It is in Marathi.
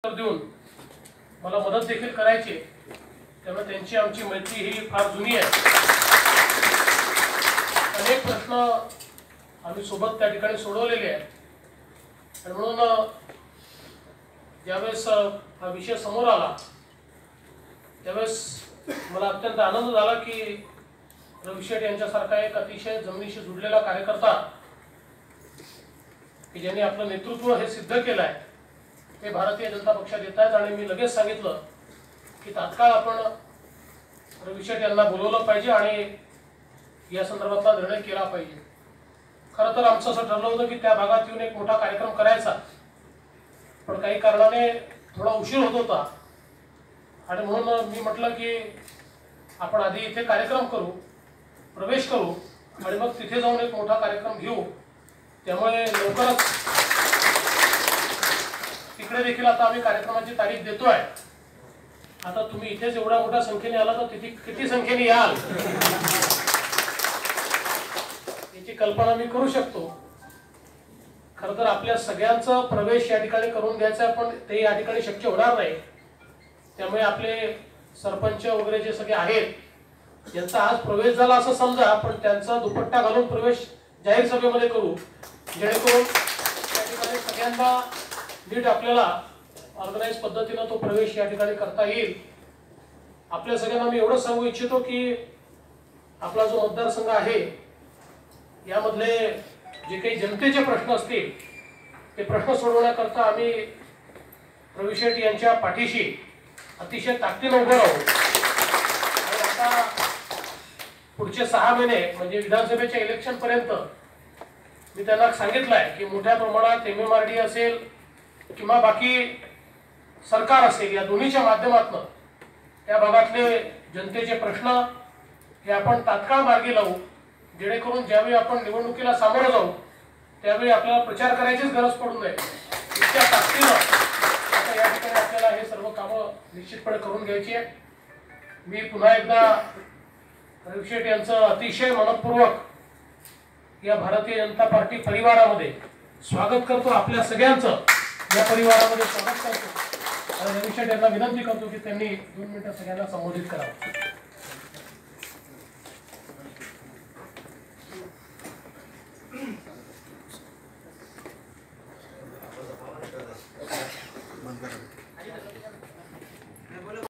देऊन मला मदत देखील करायची, त्यामुळे त्यांची आमची मैत्री ही फार जुनी आहे। अनेक प्रश्न आम्ही सोबत त्या ठिकाणी सोडवलेले आहेत आणि म्हणून ज्यावेळेस हा विषय समोर आला त्यावेळेस मला अत्यंत आनंद झाला की रवी शेठ यांच्यासारखा एक अतिशय जमिनीशी जुडलेला कार्यकर्ता की ज्यांनी आपलं नेतृत्व हे सिद्ध केलं आहे ते भारतीय जनता पक्षात येत आहेत। आणि मी लगेच सांगितलं की तात्काळ आपण रवी शेठ यांना बोलवलं पाहिजे आणि या संदर्भातला निर्णय केला पाहिजे। खरं तर आमचं असं ठरलं होतं की त्या भागात येऊन एक मोठा कार्यक्रम करायचा, पण काही कारणाने थोडा उशीर होत होता आणि म्हणून मी म्हटलं की आपण आधी इथे कार्यक्रम करू, प्रवेश करू आणि मग तिथे जाऊन एक मोठा कार्यक्रम घेऊ। त्यामुळे लवकरच तिकडे देखील आता आम्ही कार्यक्रमाची तारीख देतोय। आता तुम्ही इथेच एवढ्या मोठ्या संख्येने आला तर तिथे किती संख्येने याल याची कल्पना मी करू शकतो। खरं तर आपल्या सगळ्यांचा प्रवेश या ठिकाणी करून द्यायचा आहे, पण ते या ठिकाणी शक्य होणार नाही। त्यामुळे आपले सरपंच वगैरे जे सगळे आहेत यांचा आज प्रवेश झाला असं समजा, पण त्यांचा दुपट्टा घालून प्रवेश जाहीर सभेमध्ये करू, जेणेकरून त्या ठिकाणी सगळ्यांना नीट आपल्याला ऑर्गनाइज पद्धतीने तो प्रवेश या ठिकाणी करता येईल। आपल्या सगळ्यांना मी एवढं सांगू इच्छितो की आपला जो मतदारसंघ आहे यामधले जे काही जनतेचे प्रश्न असतील ते प्रश्न सोडवण्याकरता आम्ही रवी शेठ यांच्या पाठीशी अतिशय ताकदीने उभे राहू। आणि आता पुढचे 6 महिने म्हणजे विधानसभेच्या इलेक्शन पर्यंत मी त्यांना सांगितलंय की मोठ्या प्रमाणात MMRD असेल किंवा बाकी सरकार असेल या दोन्हीच्या माध्यमातून त्या भागातले जनतेचे प्रश्न हे आपण तात्काळ मार्गी लावू, जेणेकरून ज्यावेळी आपण निवडणुकीला सामोरं जाऊ त्यावेळी आपल्याला प्रचार करायचीच गरज पडू नये। इतक्या ताकदीनं आता या ठिकाणी आपल्याला हे सर्व कामं निश्चितपणे करून घ्यायची आहे। मी पुन्हा एकदा रवी शेठ यांचं अतिशय मनपूर्वक या भारतीय जनता पार्टी परिवारामध्ये स्वागत करतो। आपल्या सगळ्यांचं या परिवारामध्ये स्वागत करतो आणि रवी शेठ यांना विनंती करतो की त्यांनी 2 मिनिटं सगळ्यांना संबोधित करावं।